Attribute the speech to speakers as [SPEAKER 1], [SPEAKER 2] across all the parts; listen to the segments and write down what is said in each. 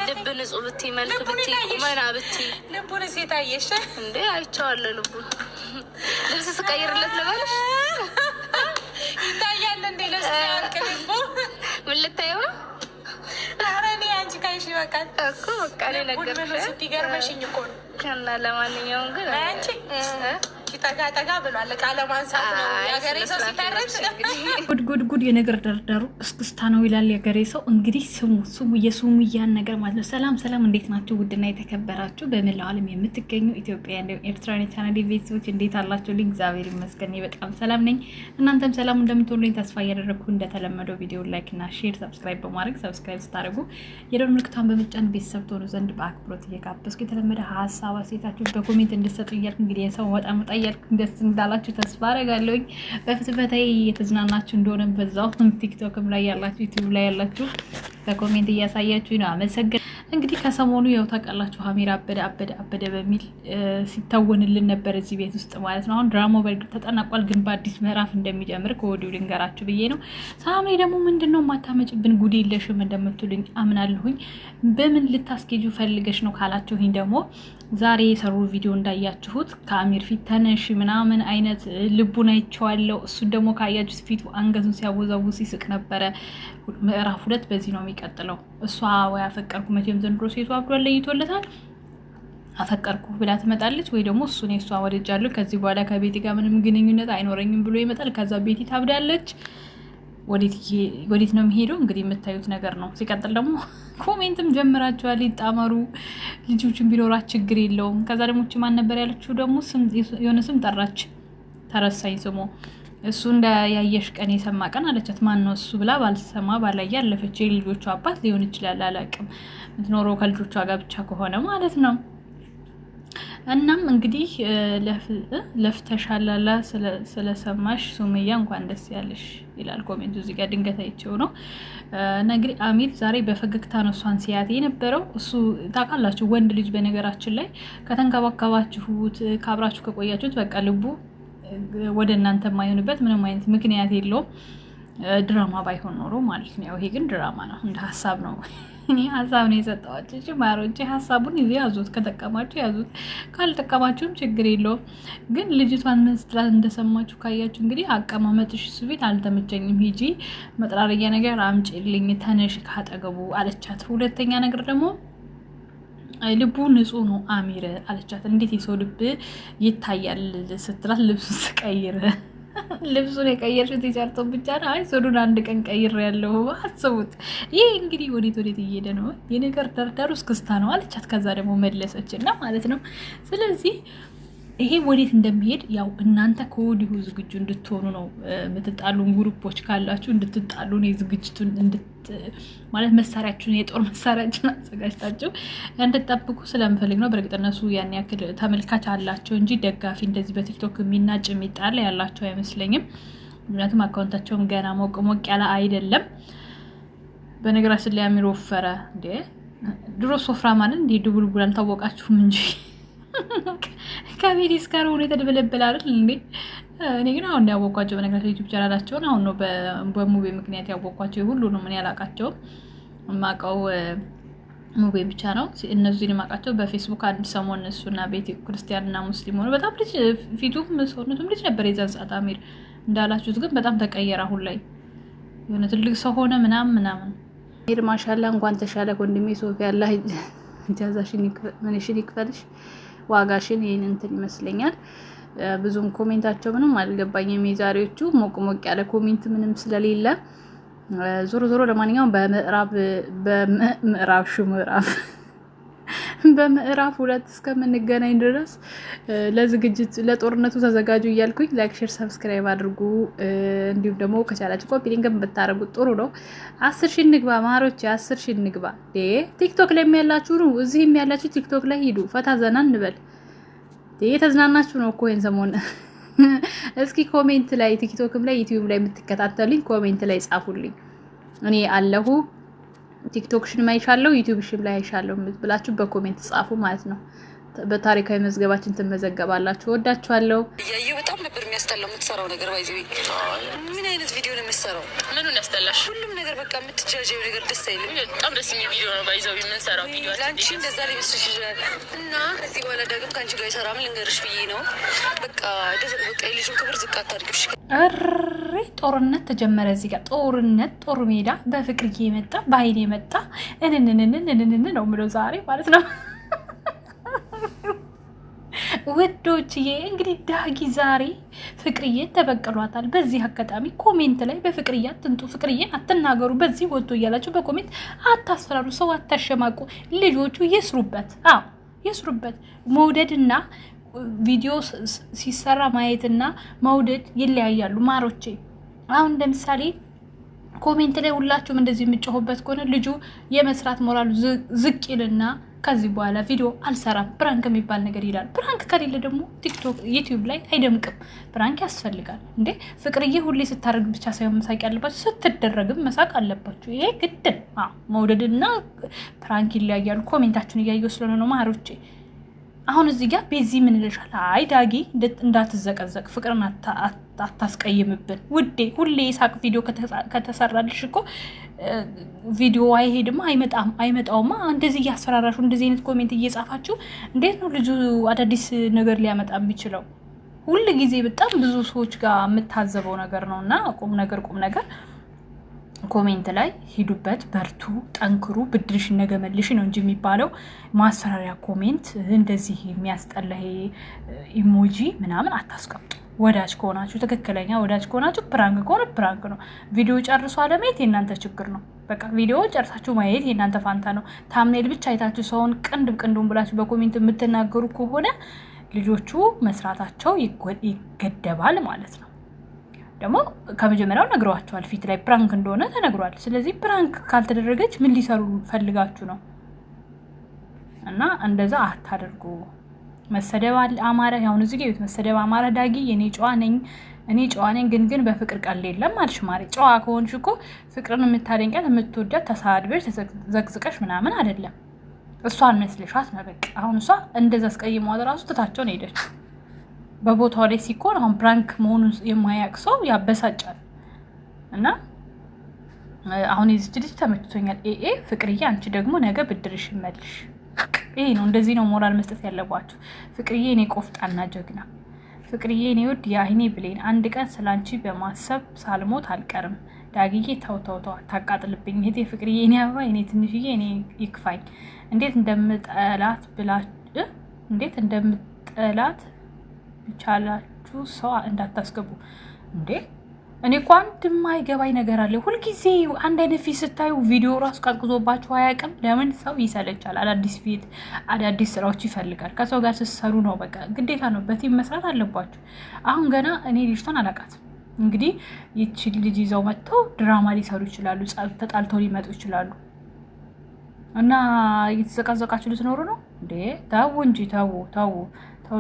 [SPEAKER 1] ልብ ንጹህ ብቲ መልክ ብቲ ቁመና ብቲ
[SPEAKER 2] ልቡን ሲታየሽ
[SPEAKER 1] እንዴ አይቼዋለሁ። ልቡን ልብስ ስቀይርለት ለባልሽ
[SPEAKER 2] ይታያል እንዴ? ለስያልክ ልቡ
[SPEAKER 1] ምን ልታየው ነው?
[SPEAKER 2] ኧረ እኔ አንቺ ካይሽ ይበቃል
[SPEAKER 1] እኮ በቃ እኔ ነገርኩሽ።
[SPEAKER 2] ስትገርመሽኝ እኮ ነው።
[SPEAKER 1] እና ለማንኛውም ግን
[SPEAKER 2] አንቺ ጠጋ ብሏል። ቃለ ማንሳት ነው ያገሬ ሰው ሲታረች
[SPEAKER 3] ጉድ የነገር ደርዳሩ እስክስታ ነው ይላል ያገሬ ሰው። እንግዲህ ስሙ የሱሙያን ነገር ማለት ነው። ሰላም እንዴት ናችሁ? ውድና የተከበራችሁ በመላው ዓለም የምትገኙ ኢትዮጵያውያን ኤርትራውያን የቻናሌ ቤተሰቦች እንዴት አላችሁ? እግዚአብሔር ይመስገን በጣም ሰላም ነኝ። እናንተም ሰላም እንደምትሆኑልኝ ተስፋ እያደረኩ እንደተለመደው ቪዲዮ ላይክ እና ሼር ሰብስክራይብ በማድረግ ሰብስክራይብ ስታደርጉ የደወል ምልክቱን በመጫን ቤተሰብ ትሆኑ ዘንድ በአክብሮት እየጋበዝኩ የተለመደ ሀሳብ አስተያየታችሁ በኮሜንት እንድትሰጡ እያልኩ እንግዲህ የሰው ወጣ እያልኩ ደስ እንዳላችሁ ተስፋ አደርጋለሁኝ። በፍትፈታዬ እየተዝናናችሁ እንደሆነ በዛው ቲክቶክም ላይ ያላችሁ ዩቲዩብ ላይ ያላችሁ በኮሜንት እያሳያችሁ ነው። አመሰግናለሁ። እንግዲህ ከሰሞኑ ያው ታውቃላችሁ አሚር አበደ በሚል ሲታወንልን ነበር እዚህ ቤት ውስጥ ማለት ነው። አሁን ድራማው በእርግጥ ተጠናቋል፣ ግን በአዲስ ምዕራፍ እንደሚጀምር ከወዲሁ ልንገራችሁ ብዬ ነው። ሳምሪ ደግሞ ምንድነው ማታመጭብን ጉድ የለሽም እንደምትሉኝ አምናለሁኝ። በምን ልታስኬጁ ፈልገሽ ነው ካላችሁኝ ደግሞ ዛሬ የሰሩ ቪዲዮ እንዳያችሁት ከአሚር ፊት ተነሽ ምናምን አይነት ልቡን አይቼዋለሁ። እሱን ደግሞ ካያችሁት ፊቱ አንገቱን ሲያወዛውዝ ሲስቅ ነበረ። ምዕራፍ 2 በዚህ ነው የሚቀጥለው። እሷ ወይ አፈቀርኩ መቼም ዘንድሮ ሴቱ አብዷል ለይቶለታል አፈቀርኩ ብላ ትመጣለች፣ ወይ ደግሞ እሱ ነው እሷ ወደጃለሁ ከዚህ በኋላ ከቤቲ ጋር ምንም ግንኙነት አይኖረኝም ብሎ ይመጣል። ከዛ ቤቲ ታብዳለች። ወዴት ነው የሚሄደው? እንግዲህ የምታዩት ነገር ነው። ሲቀጥል ደግሞ ኮሜንትም ጀምራችኋል። ይጣመሩ ልጆችን ቢኖራት ችግር የለውም። ከዛ ደግሞ ማን ነበር ያለችው ደግሞ የሆነ ስም ጠራች፣ ተረሳኝ ስሙ። እሱ እንዳያየሽ ቀን የሰማ ቀን አለቻት። ማን ነው እሱ ብላ ባልሰማ ባላየ አለፈች። የልጆቹ አባት ሊሆን ይችላል አላውቅም። የምትኖረው ከልጆቿ ጋር ብቻ ከሆነ ማለት ነው። እናም እንግዲህ ለፍተሻላላ ስለሰማሽ ሱመያ እንኳን ደስ ያለሽ ይላል ኮሜንቱ። እዚህ ጋር ድንገት አይቼው ነው። እንግዲህ አሚር ዛሬ በፈገግታ ነው እሷን ሲያት የነበረው። እሱ ታውቃላችሁ ወንድ ልጅ በነገራችን ላይ ከተንከባከባችሁት ካብራችሁ ከቆያችሁት በቃ ልቡ ወደ እናንተ የማይሆንበት ምንም አይነት ምክንያት የለውም። ድራማ ባይሆን ኖሮ ማለት ነው። ይሄ ግን ድራማ ነው፣ እንደ ሀሳብ ነው። እኔ ሀሳብ ነው የሰጠኋችሁ እንጂ ማሮቼ ሀሳቡን ይዘው ያዙት። ከጠቀማችሁ ያዙት፣ ካልጠቀማችሁም ችግር የለውም። ግን ልጅቷን ምን ስትላት እንደሰማችሁ ካያችሁ እንግዲህ አቀማመጥሽ እሱ ቤት አልተመቸኝም፣ ሂጂ መጥራረያ ነገር አምጪልኝ፣ ተነሽ ካጠገቡ አለቻት። ሁለተኛ ነገር ደግሞ ልቡ ንጹህ ነው አሚር አለቻት። እንዴት የሰው ልብ ይታያል ስትላት ልብሱን ስቀይር ልብሱን የቀየርሽው ቲሸርቱ ብቻ ነው። አይ ሱሪውን አንድ ቀን ቀይር ያለው አስቡት። ይሄ እንግዲህ ወዴት እየሄደ ነው? የነገር ደርዳሩ እስክስታ ነው አለቻት። ከዛ ደግሞ መለሰችና ማለት ነው። ስለዚህ ይሄ ወዴት እንደሚሄድ ያው እናንተ ከወዲሁ ዝግጁ እንድትሆኑ ነው። የምትጣሉን ግሩፖች ካላችሁ እንድትጣሉ ነው ዝግጅቱን ማለት መሳሪያችሁን የጦር መሳሪያችሁን አዘጋጅታችሁ እንድትጠብቁ ስለምፈልግ ነው። በእርግጥ እነሱ ያን ያክል ተመልካች አላቸው እንጂ ደጋፊ እንደዚህ በቲክቶክ የሚናጭ የሚጣላ ያላቸው አይመስለኝም። ምክንያቱም አካውንታቸውም ገና ሞቅ ያለ አይደለም። በነገራችን ላይ አሚር ወፈረ እንዴ! ድሮ ሶፍራ ማለት እንዴ ድቡልቡል አልታወቃችሁም እንጂ ከቤዲስ ጋር ሆኖ የተደበለበለ አይደል እንዴ? እኔ ግን አሁን ያወቋቸው በነገራችን ዩቲዩብ ቻናላቸውን አሁን ነው በሙቤ ምክንያት ያወቋቸው። ሁሉ ነው ምን ያላቃቸው ማቀው ሙቤ ብቻ ነው። እነዚህን ማቃቸው በፌስቡክ አንድ ሰሞን እሱና ቤቲ ክርስቲያንና ሙስሊም ሆኖ በጣም ልጅ ፊቱም ሰውነቱም ልጅ ነበር የዛን ሰዓት። አሚር እንዳላችሁት ግን በጣም ተቀየረ። አሁን ላይ የሆነ ትልቅ ሰው ሆነ ምናምን አሚር ማሻአላ እንኳን ተሻለ ወንድሜ ሶፊ አላህ ጃዛሽን ይክፈልሽ ዋጋሽን። ይሄን እንትን ይመስለኛል ብዙም ኮሜንታቸው ምንም አልገባኝም። የዛሬዎቹ ሞቅ ያለ ኮሜንት ምንም ስለሌለ ዞሮ ለማንኛውም በምዕራፍ 2 እስከምንገናኝ ድረስ ለዝግጅት ለጦርነቱ ተዘጋጁ እያልኩኝ ላይክ ሼር ሰብስክራይብ አድርጉ። እንዲሁም ደግሞ ከቻላችሁ ኮፒ ሊንክም ብታረጉት ጥሩ ነው። 10,000 እንግባ ማሮች፣ 10,000 እንግባ። ቲክቶክ ላይ ያላችሁ ነው፣ እዚህም ያላችሁ ቲክቶክ ላይ ሂዱ፣ ፈታ ዘና እንበል። ተዝናናችሁ ነው እኮ ይሄን ሰሞን። እስኪ ኮሜንት ላይ ቲክቶክም ላይ ዩቲዩብ ላይ የምትከታተሉኝ ኮሜንት ላይ ጻፉልኝ። እኔ አለሁ ቲክቶክሽን ማይሻለው ዩቲዩብሽን ላይ አይሻለው ብላችሁ በኮሜንት ጻፉ ማለት ነው። በታሪካዊ መዝገባችን ትመዘገባላችሁ። ወዳችኋለሁ።
[SPEAKER 2] በጣም ነበር
[SPEAKER 4] የሚያስጠላው የምትሰራው ነገር ባይዘ ምን አይነት ቪዲዮ ነው የምትሰራው?
[SPEAKER 1] ምኑን ያስጠላሽ?
[SPEAKER 4] ሁሉም ነገር በቃ የምትጃጀው ነገር ደስ አይልም።
[SPEAKER 1] በጣም ደስ የሚል ቪዲዮ ነው ባይዘው የምንሰራው ቪዲዮ
[SPEAKER 4] ለአንቺ እንደዛ ሊመስልሽ ይችላል። እና ከዚህ በኋላ ዳግም ከአንቺ ጋር ይሰራም ልንገርሽ ብዬ ነው። በቃ የልጁን ክብር ዝቅ አታድርጊሽ።
[SPEAKER 3] ጦርነት ተጀመረ። እዚህ ጋር ጦርነት፣ ጦር ሜዳ በፍቅርዬ የመጣ በአይኔ የመጣ እንንንንን ነው ምለው ዛሬ ማለት ነው። ውዶችዬ እንግዲህ ዳጊ ዛሬ ፍቅርዬን ተበቅሏታል። በዚህ አጋጣሚ ኮሜንት ላይ በፍቅርዬ አትንጡ፣ ፍቅርዬን አትናገሩ፣ በዚህ ወጥቶ እያላችሁ በኮሜንት አታስፈራሩ፣ ሰው አታሸማቁ። ልጆቹ ይስሩበት፣ ይስሩበት። መውደድና ቪዲዮ ሲሰራ ማየትና መውደድ ይለያያሉ ማሮቼ። አሁን ለምሳሌ ኮሜንት ላይ ሁላችሁም እንደዚህ የምትጮሁበት ከሆነ ልጁ የመስራት ሞራሉ ዝቅ ይልና ከዚህ በኋላ ቪዲዮ አልሰራም ፕራንክ የሚባል ነገር ይላል። ፕራንክ ከሌለ ደግሞ ቲክቶክ ዩቲዩብ ላይ አይደምቅም። ፕራንክ ያስፈልጋል እንዴ! ፍቅርዬ ሁሌ ስታደርግ ብቻ ሳይሆን መሳቅ ያለባችሁ ስትደረግም መሳቅ አለባችሁ። ይሄ ግድን መውደድና ፕራንክ ይለያያሉ። ኮሜንታችሁን እያየሁ ስለሆነ ነው ማሮቼ። አሁን እዚህ ጋር ቤዚ ምን ይልሻል? አይ ዳጊ እንዳትዘቀዘቅ፣ ፍቅርን አታስቀይምብን ውዴ። ሁሌ የሳቅ ቪዲዮ ከተሰራልሽ እኮ ቪዲዮ አይሄድማ፣ አይመጣውማ። እንደዚህ እያስፈራራሹ እንደዚህ አይነት ኮሜንት እየጻፋችሁ እንዴት ነው ልጁ አዳዲስ ነገር ሊያመጣ የሚችለው? ሁሉ ጊዜ በጣም ብዙ ሰዎች ጋር የምታዘበው ነገር ነው። እና ቁም ነገር ኮሜንት ላይ ሂዱበት፣ በርቱ፣ ጠንክሩ፣ ብድርሽ ነገ መልሽ ነው እንጂ የሚባለው ማስፈራሪያ ኮሜንት እንደዚህ የሚያስጠላ ኢሞጂ ምናምን አታስቀምጡ። ወዳጅ ከሆናችሁ ትክክለኛ ወዳጅ ከሆናችሁ ፕራንክ ከሆነ ፕራንክ ነው። ቪዲዮ ጨርሶ አለማየት የእናንተ ችግር ነው። በቃ ቪዲዮ ጨርሳችሁ ማየት የእናንተ ፋንታ ነው። ታምኔል ብቻ አይታችሁ ሰውን ቅንድቡን ብላችሁ በኮሜንት የምትናገሩ ከሆነ ልጆቹ መስራታቸው ይገደባል ማለት ነው። ደግሞ ከመጀመሪያው ነግረዋቸዋል፣ ፊት ላይ ፕራንክ እንደሆነ ተነግሯል። ስለዚህ ፕራንክ ካልተደረገች ምን ሊሰሩ ፈልጋችሁ ነው? እና እንደዛ አታደርጉ። መሰደብ አማረ፣ ያሁን እዚህ ጋር መሰደብ አማረ። ዳጊ እኔ ጨዋ ነኝ ግን በፍቅር ቀል የለም አልሽ ማሪ። ጨዋ ከሆንሽ እኮ ፍቅርን የምታደንቂያት የምትወዳት ተሳድበሽ ተዘቅዝቀሽ ምናምን አይደለም። እሷን መስልሻት ነው በቃ። አሁን እሷ እንደዛ አስቀይሟት ራሱ ትታቸውን ሄደች። በቦታው ላይ ሲኮን አሁን ፕራንክ መሆኑን የማያውቅ ሰው ያበሳጫል። እና አሁን የዚች ልጅ ተመችቶኛል። ፍቅርዬ አንቺ ደግሞ ነገ ብድርሽ መልሽ። ይሄ ነው፣ እንደዚህ ነው ሞራል መስጠት ያለባችሁ። ፍቅርዬ እኔ ቆፍጣና ጀግና፣ ፍቅርዬ እኔ ውድ የአይኔ ብሌን፣ አንድ ቀን ስላንቺ በማሰብ ሳልሞት አልቀርም። ዳግዬ ተው ታቃጥልብኝ እህቴ ፍቅርዬ፣ እኔ አበባ፣ እኔ ትንሽዬ፣ እኔ ይክፋኝ። እንዴት እንደምጠላት ብቻላችሁ ሰው እንዳታስገቡ እንዴ! እኔ እኮ አንድ የማይገባኝ ነገር አለ። ሁልጊዜ አንድ አይነት ፊት ስታዩ ቪዲዮ ራሱ ቀዝቅዞባችሁ አያውቅም? ለምን ሰው ይሰለቻል? አዳዲስ ፊት፣ አዳዲስ ስራዎች ይፈልጋል። ከሰው ጋር ስትሰሩ ነው በቃ ግዴታ ነው፣ በቲም መስራት አለባችሁ። አሁን ገና እኔ ልጅቷን አላውቃትም። እንግዲህ ይቺ ልጅ ይዘው መጥተው ድራማ ሊሰሩ ይችላሉ፣ ተጣልተው ሊመጡ ይችላሉ። እና እየተዘቃዘቃችሁ ልትኖሩ ነው እንዴ? ተው እንጂ ተው።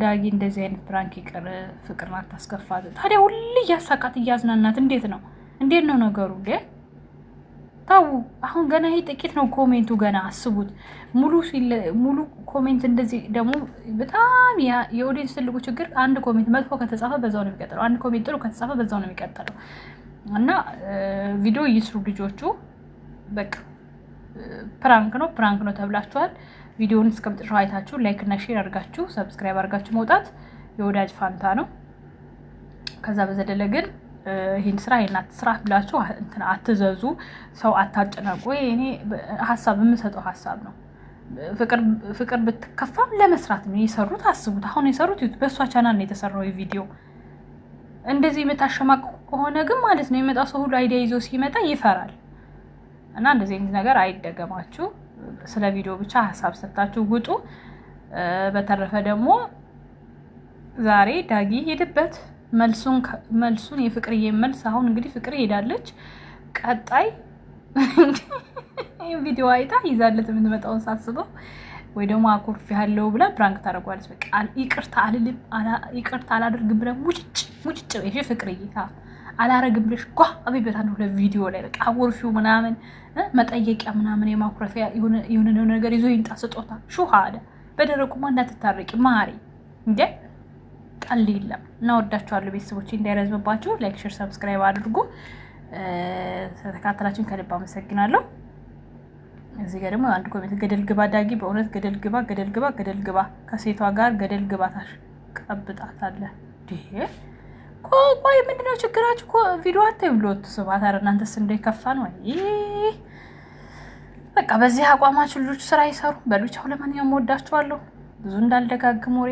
[SPEAKER 3] ዳጊ እንደዚህ አይነት ፕራንክ ይቅር፣ ፍቅርን አታስከፋት። ታዲያ ሁሌ እያሳቃት እያዝናናት እንዴት ነው ነገሩ እንዴ? ተው። አሁን ገና ይሄ ጥቂት ነው ኮሜንቱ፣ ገና አስቡት። ሙሉ ኮሜንት እንደዚህ ደግሞ በጣም የኦዲየንስ ትልቁ ችግር አንድ ኮሜንት መጥፎ ከተጻፈ በዛው ነው የሚቀጥለው፣ አንድ ኮሜንት ጥሩ ከተጻፈ በዛው ነው የሚቀጥለው። እና ቪዲዮ ይስሩ ልጆቹ። በቃ ፕራንክ ነው ተብላችኋል። ቪዲዮውን እስከምጥራው አይታችሁ ላይክ እና ሼር አድርጋችሁ ሰብስክራይብ አድርጋችሁ መውጣት የወዳጅ ፋንታ ነው። ከዛ በዘለለ ግን ይሄን ስራ ብላችሁ አትዘዙ፣ ሰው አታጨናቁ። እኔ ሀሳብ የምሰጠው ሀሳብ ነው። ፍቅር ብትከፋም ለመስራት ነው የሰሩት። አስቡት፣ አሁን የሰሩት በእሷ ቻናል ነው የተሰራው ቪዲዮ። እንደዚህ የምታሸማቅቁ ከሆነ ግን ማለት ነው የመጣው ሰው ሁሉ አይዲያ ይዞ ሲመጣ ይፈራል። እና እንደዚህ አይነት ነገር አይደገማችሁ። ስለ ቪዲዮ ብቻ ሀሳብ ሰጣችሁ ውጡ። በተረፈ ደግሞ ዛሬ ዳጊ ሄድበት መልሱን የፍቅርዬ መልስ። አሁን እንግዲህ ፍቅር ሄዳለች። ቀጣይ ቪዲዮ አይታ ይዛለት የምትመጣውን ሳስበው ወይ ደግሞ አኮርፍ ያለው ብላ ፕራንክ ታደርጓለች። በቃ ይቅርታ አላደርግም ብለ ሙጭጭ እሺ ፍቅርዬ አላረግም ብለሽ ጓ አቤበታ ነው ለቪዲዮ ላይ በቃ አወርፊው ምናምን መጠየቂያ ምናምን የማኩረፊያ የሆነ ነገር ይዞ ይንጣ ስጦታ ሹሃ አለ። በደረቁማ እንዳትታረቂ ማሪ እንዴ! ቀል የለም እና ወዳችኋለሁ ቤተሰቦች። እንዳይረዝምባችሁ ላይክ፣ ሼር፣ ሰብስክራይብ አድርጉ። ስለተከታተላችሁን ከልብ አመሰግናለሁ። እዚህ ጋር ደግሞ አንድ ኮሜንት ገደል ግባ ዳጊ፣ በእውነት ገደል ግባ፣ ገደል ግባ፣ ገደል ግባ። ከሴቷ ጋር ገደል ግባ ታሽቀብጣታለህ። ቆይ ምንድነው ችግራችሁ? ቪዲዮ አታዩም? ሎት ስባት አረ እናንተስ እንደከፋ ነው። በቃ በዚህ አቋማችሁ ልጆች ስራ ይሰሩ በሉቻው። ለማንኛውም ወዳችኋለሁ። ብዙ እንዳልደጋግም ወሬ